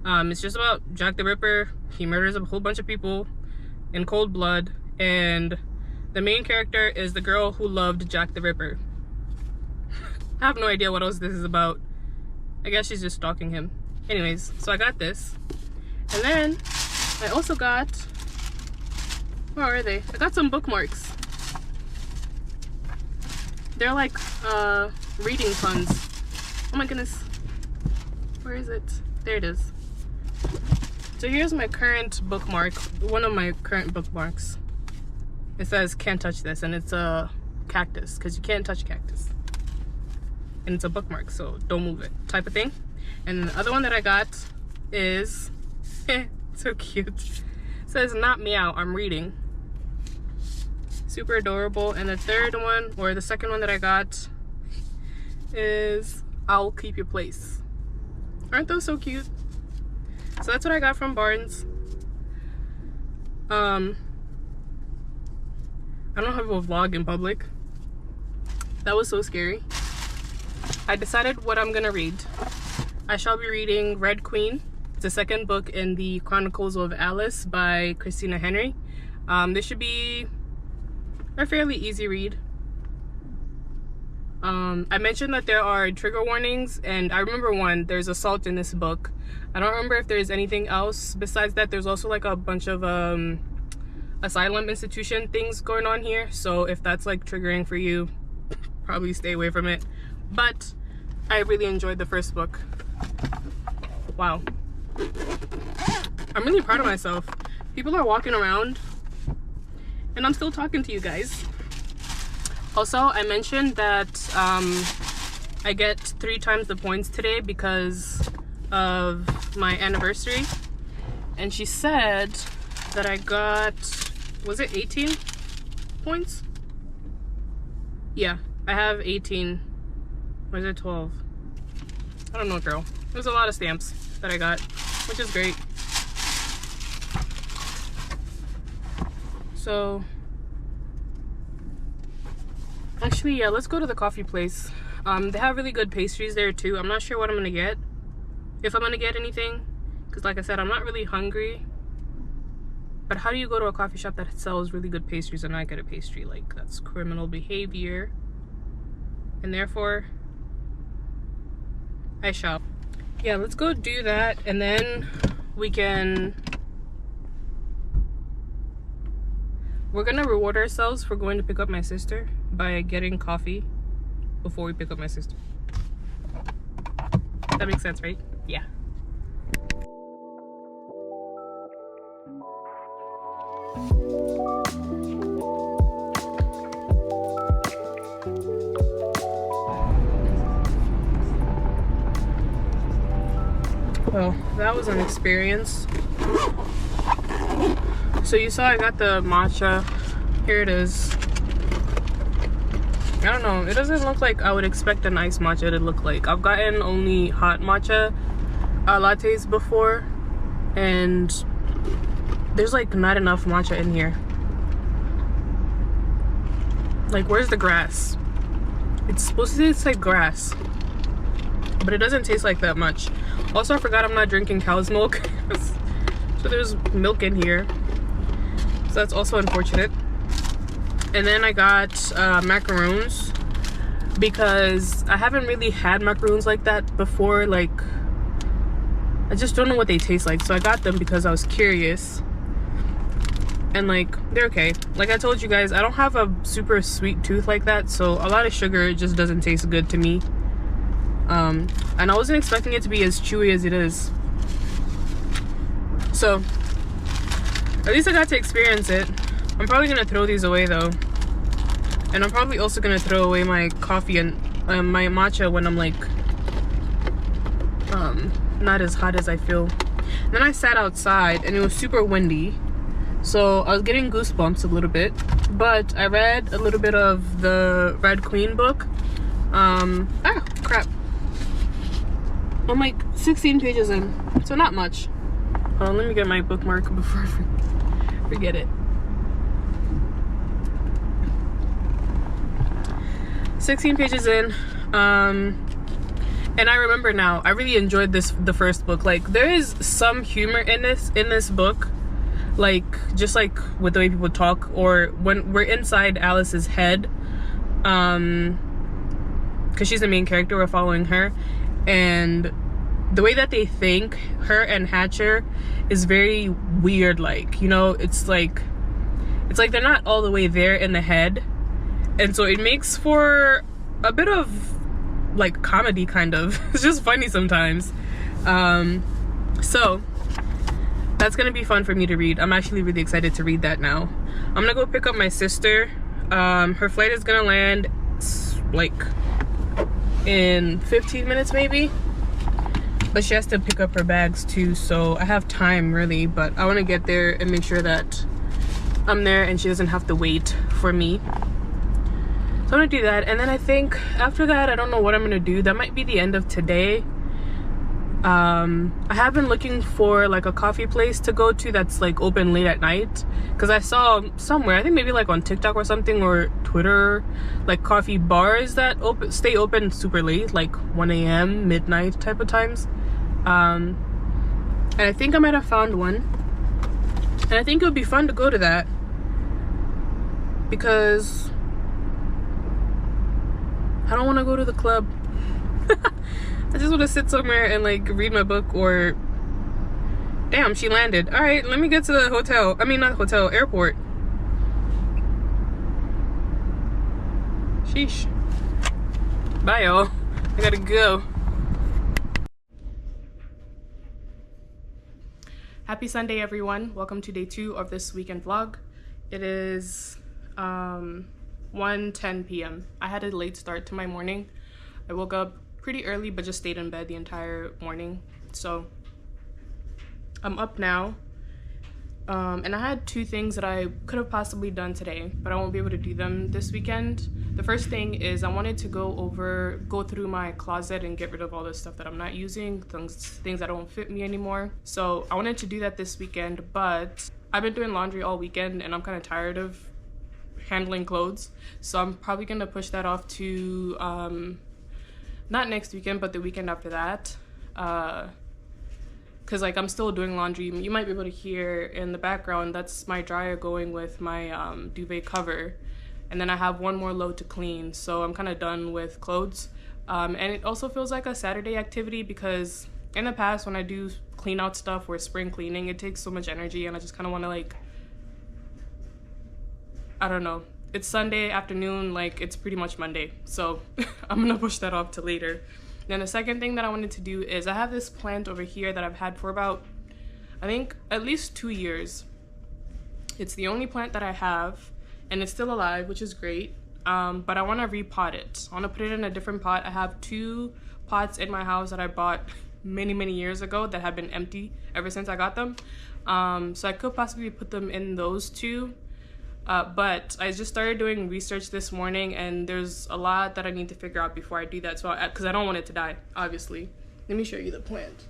It's just about Jack the Ripper. He murders a whole bunch of people in cold blood, and the main character is the girl who loved Jack the Ripper. I have no idea what else this is about. I guess she's just stalking him. Anyways, so I got this. And then I also got, where are they? I got some bookmarks. They're like reading puns. Oh my goodness. Where is it? There it is. So here's my current bookmark, one of my current bookmarks. It says can't touch this, and it's a cactus because you can't touch cactus. And it's a bookmark, so don't move it type of thing. And the other one that I got is so cute. It says not meow, I'm reading. Super adorable. And the third one, or the second one that I got, is I'll keep your place. Aren't those so cute? So that's what I got from Barnes. I don't have a vlog in public. That was so scary. I decided what I'm gonna read. I shall be reading Red Queen. the second book in the Chronicles of Alice by Christina Henry. This should be a fairly easy read. I mentioned that there are trigger warnings, and I remember one, there's assault in this book. I don't remember if there's anything else besides that. There's also like a bunch of asylum institution things going on here, so if that's like triggering for you, probably stay away from it. But I really enjoyed the first book. Wow, I'm really proud of myself. People are walking around and I'm still talking to you guys. Also, I mentioned that I get 3 times the points today because of my anniversary, and she said that I got, was it 18 points? Yeah, I have 18. Or is it 12? I don't know, girl. There's a lot of stamps that I got, which is great. So actually, yeah, let's go to the coffee place. They have really good pastries there too. I'm not sure what I'm gonna get, if I'm gonna get anything, because like I said, I'm not really hungry. But how do you go to a coffee shop that sells really good pastries and not get a pastry? Like, that's criminal behavior. And therefore, I shall. Yeah, let's go do that, and then we're gonna reward ourselves for going to pick up my sister by getting coffee before we pick up my sister. That makes sense, right? Yeah. Well, that was an experience. So you saw I got the matcha. Here it is. I don't know, it doesn't look like I would expect an iced matcha to look like. I've gotten only hot matcha lattes before, and there's like not enough matcha in here. Like, where's the grass? It's supposed to taste like grass, but it doesn't taste like that much. Also, I forgot I'm not drinking cow's milk. So there's milk in here, so that's also unfortunate. And then I got macaroons, because I haven't really had macaroons like that before. Like, I just don't know what they taste like, so I got them because I was curious. And like, they're okay. Like I told you guys, I don't have a super sweet tooth like that, so a lot of sugar just doesn't taste good to me. And I wasn't expecting it to be as chewy as it is. So at least I got to experience it. I'm probably gonna throw these away though, and I'm probably also gonna throw away my coffee and my matcha when I'm like not as hot as I feel. And then I sat outside and it was super windy, so I was getting goosebumps a little bit. But I read a little bit of the Red Queen book. Crap, I'm like 16 pages in, so not much. Hold on, let me get my bookmark before I forget it. 16 pages in, and I remember now, I really enjoyed the first book. Like, there is some humor in this book, like just like with the way people talk, or when we're inside Alice's head, because she's the main character, we're following her, and the way that they think, her and Hatcher, is very weird. Like, you know, it's like they're not all the way there in the head. And so it makes for a bit of like comedy, kind of. It's just funny sometimes. So that's gonna be fun for me to read. I'm actually really excited to read that now. I'm gonna go pick up my sister. Her flight is gonna land like in 15 minutes maybe. But she has to pick up her bags too, so I have time really, but I wanna get there and make sure that I'm there and she doesn't have to wait for me. So I'm gonna do that, and then I think after that, I don't know what I'm gonna do. That might be the end of today. I have been looking for like a coffee place to go to that's like open late at night, because I saw somewhere, I think maybe like on TikTok or something, or Twitter, like coffee bars that stay open super late, like 1 a.m. midnight type of times. And I think I might have found one. And I think it would be fun to go to that. Because I don't want to go to the club. I just want to sit somewhere and like read my book or... Damn, she landed. All right, let me get to the hotel. I mean, not hotel, airport. Sheesh. Bye, y'all. I gotta go. Happy Sunday, everyone. Welcome to day 2 of this weekend vlog. It is 1:10 p.m. I had a late start to my morning. I woke up pretty early, but just stayed in bed the entire morning. So I'm up now. And I had 2 things that I could have possibly done today, but I won't be able to do them this weekend. The first thing is I wanted to go through my closet and get rid of all the stuff that I'm not using, things that don't fit me anymore. So I wanted to do that this weekend, but I've been doing laundry all weekend and I'm kind of tired of handling clothes. So I'm probably gonna push that off to not next weekend, but the weekend after that. Because like I'm still doing laundry. You might be able to hear in the background, that's my dryer going with my duvet cover. And then I have one more load to clean, so I'm kind of done with clothes. And it also feels like a Saturday activity because in the past when I do clean out stuff or spring cleaning, it takes so much energy and I just kind of want to like, I don't know. It's Sunday afternoon, like it's pretty much Monday. So I'm gonna push that off to later. Then the second thing that I wanted to do is I have this plant over here that I've had for about, I think, at least 2 years. It's the only plant that I have, and it's still alive, which is great. But I want to repot it. I want to put it in a different pot. I have 2 pots in my house that I bought many years ago that have been empty ever since I got them. So I could possibly put them in those 2. But I just started doing research this morning and there's a lot that I need to figure out before I do that. So because I don't want it to die, obviously. Let me show you the plant.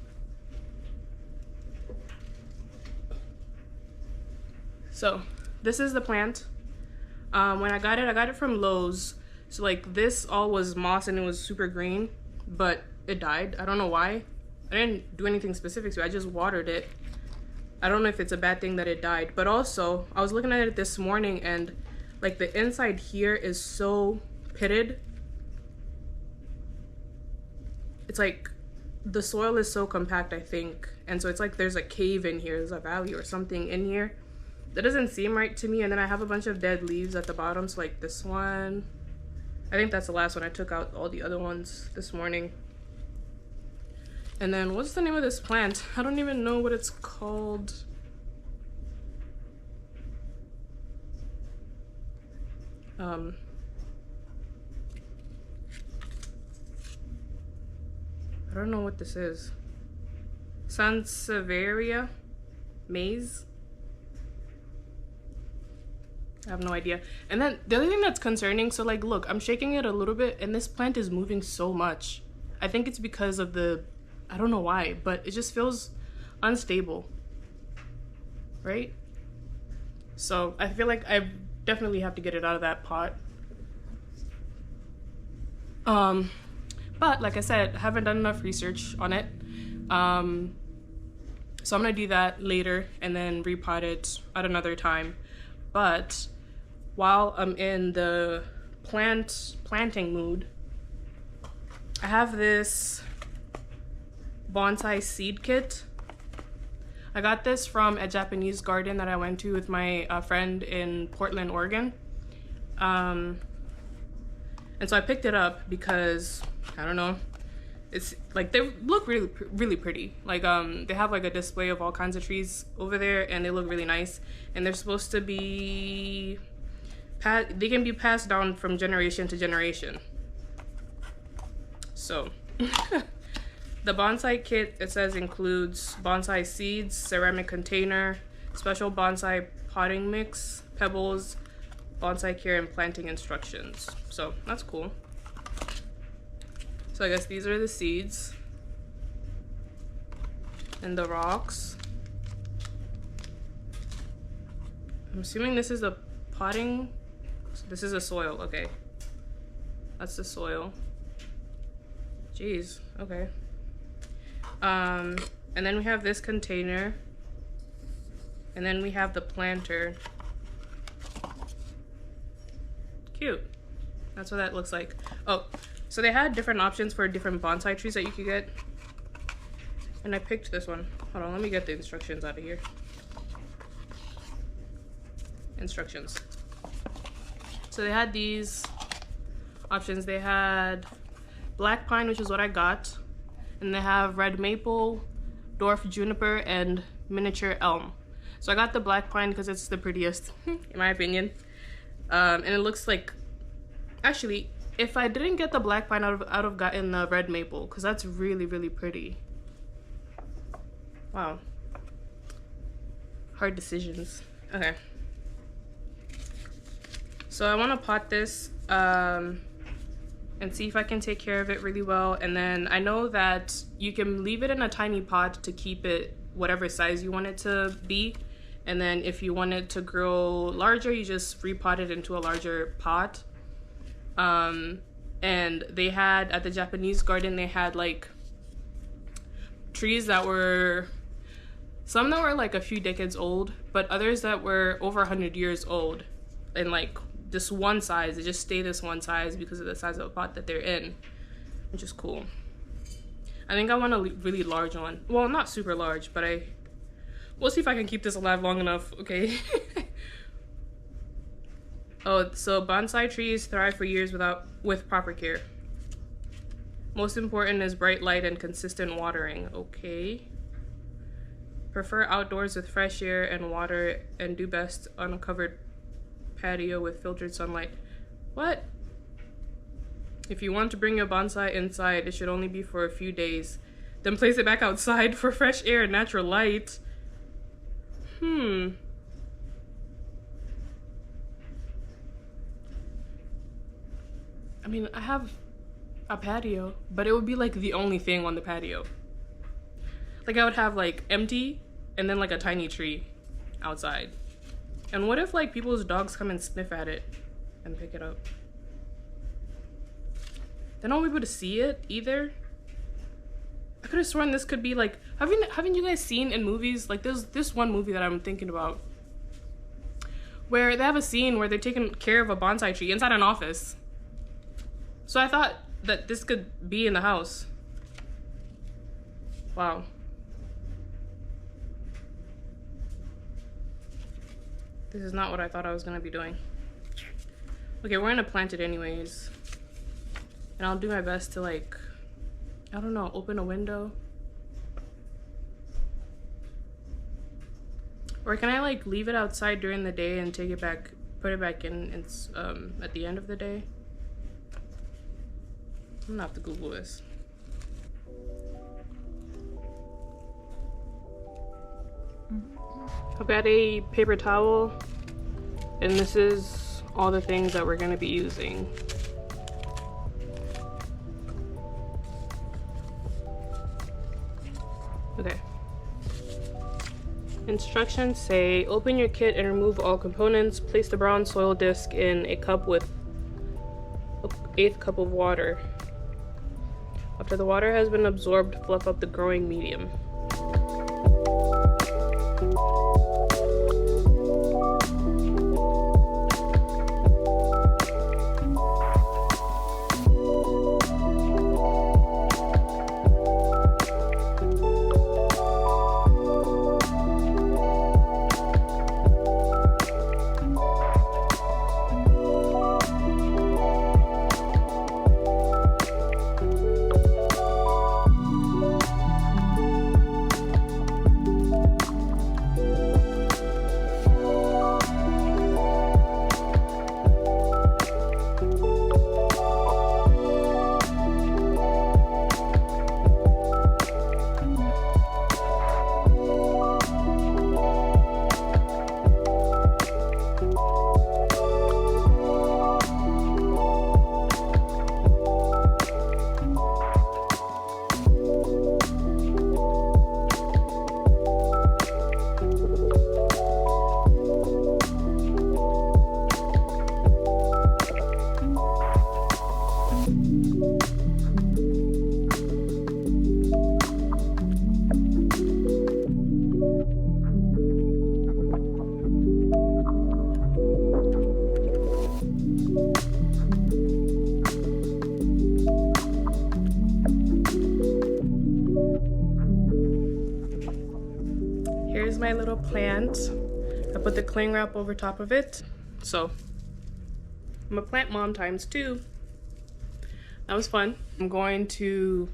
So this is the plant. When I got it from Lowe's. So like this all was moss and it was super green, but it died. I don't know why. I didn't do anything specific to it. I just watered it. I don't know if it's a bad thing that it died, but also I was looking at it this morning and like the inside here is so pitted. It's like the soil is so compact, I think. And so it's like there's a cave in here, there's a valley or something in here. That doesn't seem right to me. And then I have a bunch of dead leaves at the bottom. So like this one, I think that's the last one. I took out all the other ones this morning. And then what's the name of this plant? I don't even know what it's called. I don't know what this is. Sansevieria maize. I have no idea. And then the other thing that's concerning, so like look, I'm shaking it a little bit and this plant is moving so much. I think it's because of the, I don't know why, but it just feels unstable, right? So I feel like I definitely have to get it out of that pot. But like I said, I haven't done enough research on it. So I'm gonna do that later and then repot it at another time. But while I'm in the planting mood, I have this bonsai seed kit. I got this from a Japanese garden that I went to with my friend in Portland, Oregon. And so I picked it up because, I don't know, it's like they look really pretty. Like they have like a display of all kinds of trees over there and they look really nice. And they're supposed to be, they can be passed down from generation to generation. So the bonsai kit, it says, includes bonsai seeds, ceramic container, special bonsai potting mix, pebbles, bonsai care, and planting instructions. So that's cool. So I guess these are the seeds and the rocks. I'm assuming this is a potting, this is a soil, okay. That's the soil. Jeez, okay. And then we have this container. And then we have the planter. Cute. That's what that looks like. Oh, so they had different options for different bonsai trees that you could get. And I picked this one. Hold on, let me get the instructions out of here. Instructions. So they had these options. They had black pine, which is what I got. And they have red maple, dwarf juniper, and miniature elm. So I got the black pine because it's the prettiest, in my opinion. And it looks like, actually, if I didn't get the black pine, I would have gotten the red maple because that's really, really pretty. Wow. Hard decisions. Okay. So I want to pot this and see if I can take care of it really well. And then I know that you can leave it in a tiny pot to keep it whatever size you want it to be. And then if you want it to grow larger, you just repot it into a larger pot. And they had, at the Japanese garden, they had like trees that were, some that were like a few decades old, but others that were over 100 years old. And like this one size, they just stay this one size because of the size of the pot that they're in, which is cool. I think I want a really large one. Well, not super large, but we'll see if I can keep this alive long enough, okay? Oh, so bonsai trees thrive for years with proper care. Most important is bright light and consistent watering, okay? Prefer outdoors with fresh air and water, and do best on a covered patio with filtered sunlight. What? If you want to bring your bonsai inside, it should only be for a few days. Then place it back outside for fresh air and natural light. I mean, I have a patio, but it would be like the only thing on the patio. Like I would have like empty and then like a tiny tree outside. And what if like people's dogs come and sniff at it and pick it up? Then I won't be able to see it either. I could have sworn this could be like, haven't you guys seen in movies, like there's this one movie that I'm thinking about where they have a scene where they're taking care of a bonsai tree inside an office. So I thought that this could be in the house. Wow. This is not what I thought I was gonna be doing. Okay, we're gonna plant it anyways. And I'll do my best to like, I don't know, open a window. Or can I like leave it outside during the day and take it back, put it back in at the end of the day? I'm gonna have to Google this. I've got a paper towel, and this is all the things that we're gonna be using. Okay. Instructions say, open your kit and remove all components. Place the brown soil disc in a cup with an 1/8 cup of water. After the water has been absorbed, fluff up the growing medium. here's my little plant. I put the cling wrap over top of it. So I'm a plant mom times 2. That was fun. I'm going to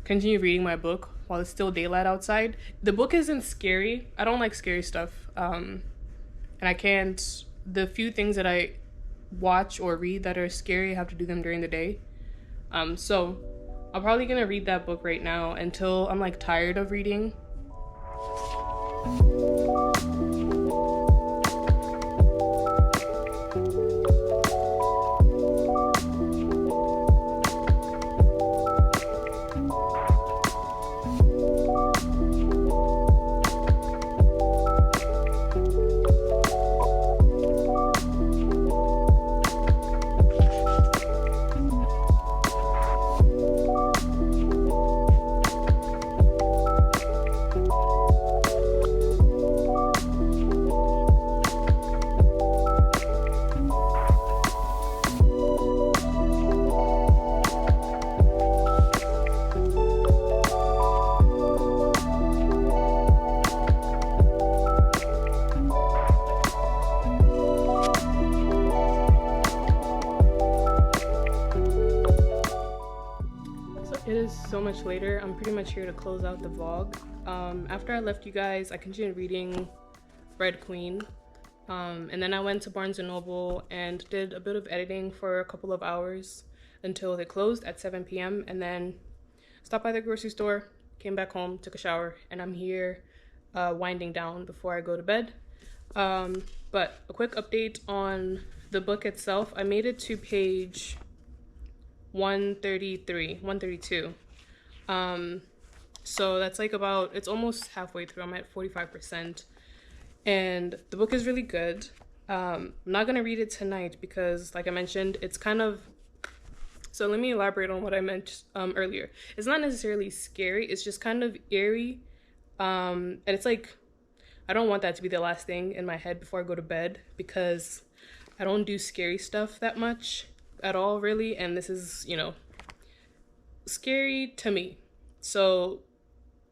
continue reading my book while it's still daylight outside. The book isn't scary. I don't like scary stuff. And I can't, the few things that I watch or read that are scary, I have to do them during the day. So I'm probably gonna read that book right now until I'm like tired of reading. It is so much later. I'm pretty much here to close out the vlog. After I left you guys, I continued reading Red Queen. And then I went to Barnes & Noble and did a bit of editing for a couple of hours until they closed at 7 p.m. and then stopped by the grocery store, came back home, took a shower, and I'm here winding down before I go to bed. But a quick update on the book itself. I made it to page 132. So that's like about, it's almost halfway through. I'm at 45%. And the book is really good. I'm not gonna read it tonight because, like I mentioned, it's kind of, so let me elaborate on what I meant earlier. It's not necessarily scary, it's just kind of eerie. And it's like, I don't want that to be the last thing in my head before I go to bed because I don't do scary stuff that much at all, really. And this is, you know, scary to me. So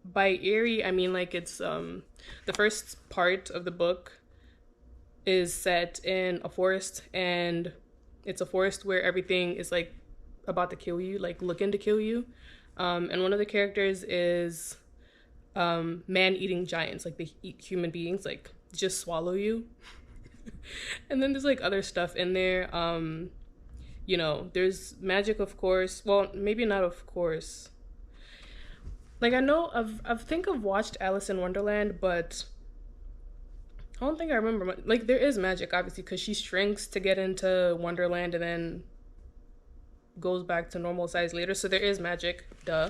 by eerie, I mean like it's the first part of the book is set in a forest, and it's a forest where everything is like about to kill you, like looking to kill you. And one of the characters is man-eating giants, like they eat human beings, like just swallow you. And then there's like other stuff in there. You know, there's magic, of course. Well, maybe not of course. Like, I know I think I've watched Alice in Wonderland, but I don't think I remember. Like, there is magic, obviously, because she shrinks to get into Wonderland and then goes back to normal size later. So there is magic, duh.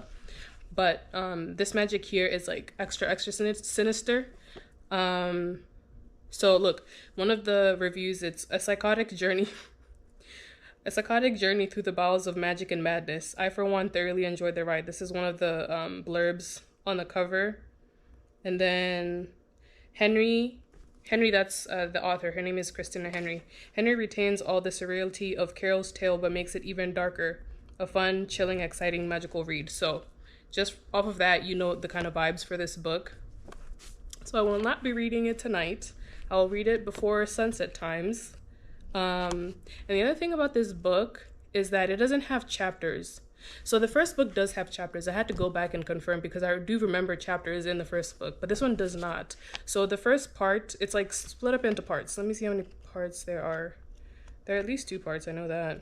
But this magic here is like extra sinister. So look, one of the reviews, it's a psychotic journey. A psychotic journey through the bowels of magic and madness. I, for one, thoroughly enjoyed the ride. This is one of the blurbs on the cover. And then Henry, that's the author. Her name is Christina Henry. Henry retains all the surreality of Carol's tale, but makes it even darker. A fun, chilling, exciting, magical read. So just off of that, you know the kind of vibes for this book. So I will not be reading it tonight. I'll read it before sunset times. And the other thing about this book is that it doesn't have chapters. So the first book does have chapters. I had to go back and confirm because I do remember chapters in the first book, but this one does not. So the first part, it's like split up into parts. Let me see how many parts there are. There are at least 2 parts, I know that.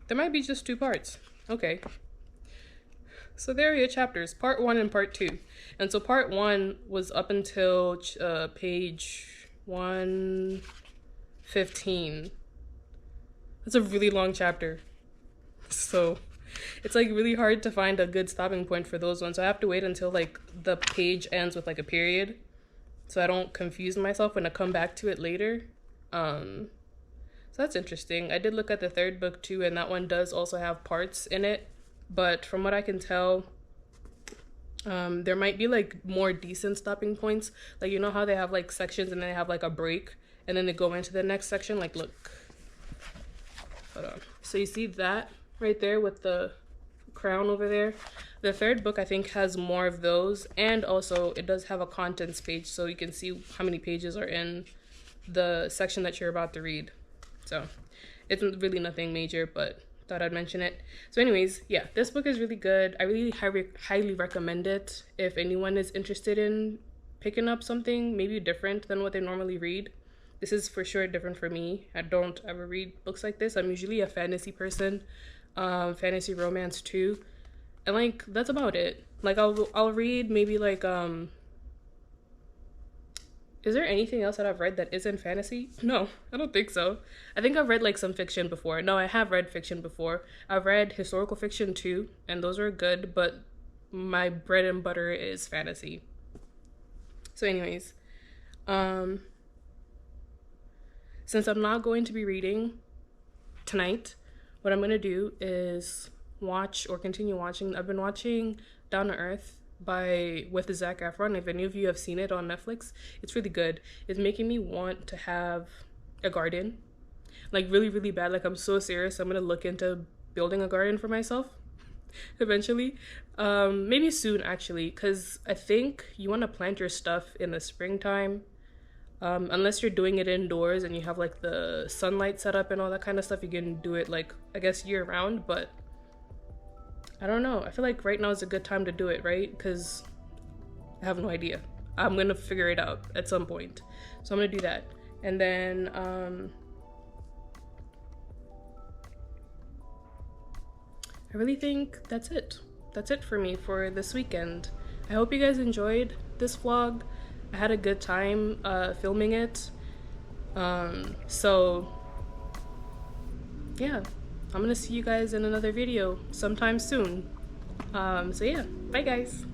There might be just 2 parts. Okay. So there are your chapters, part 1 and part 2. And so part 1 was up until page 115. That's a really long chapter. So it's like really hard to find a good stopping point for those ones. So I have to wait until like the page ends with like a period, so I don't confuse myself when I come back to it later. So that's interesting. I did look at the third book too, and that one does also have parts in it. But from what I can tell, there might be like more decent stopping points. Like, you know how they have like sections and then they have like a break and then they go into the next section? Like, look. Hold on. So you see that right there with the crown over there. The third book I think has more of those, and also it does have a contents page so you can see how many pages are in the section that you're about to read. So it's really nothing major, but thought I'd mention it. So anyways, yeah, this book is really good. I really highly recommend it if anyone is interested in picking up something maybe different than what they normally read. This is for sure different for me. I don't ever read books like this. I'm usually a fantasy person, fantasy romance too, and like that's about it. Like I'll read maybe like is there anything else that I've read that isn't fantasy? No, I don't think so. I think I've read like some fiction before. No, I have read fiction before. I've read historical fiction too, and those are good, but my bread and butter is fantasy. So anyways, since I'm not going to be reading tonight, what I'm going to do is watch or continue watching. I've been watching Down to Earth with Zac Efron. If any of you have seen it on Netflix, it's really good. It's making me want to have a garden, like really, really bad. Like I'm so serious. I'm going to look into building a garden for myself eventually. Maybe soon actually, because I think you want to plant your stuff in the springtime. Unless you're doing it indoors and you have like the sunlight set up and all that kind of stuff, you can do it like I guess year round, but I don't know. I feel like right now is a good time to do it, right? Because I have no idea. I'm gonna figure it out at some point, so I'm gonna do that. And then I really think that's it. That's it for me for this weekend. I hope you guys enjoyed this vlog. I had a good time filming it. So yeah, I'm gonna see you guys in another video sometime soon. So yeah, bye guys.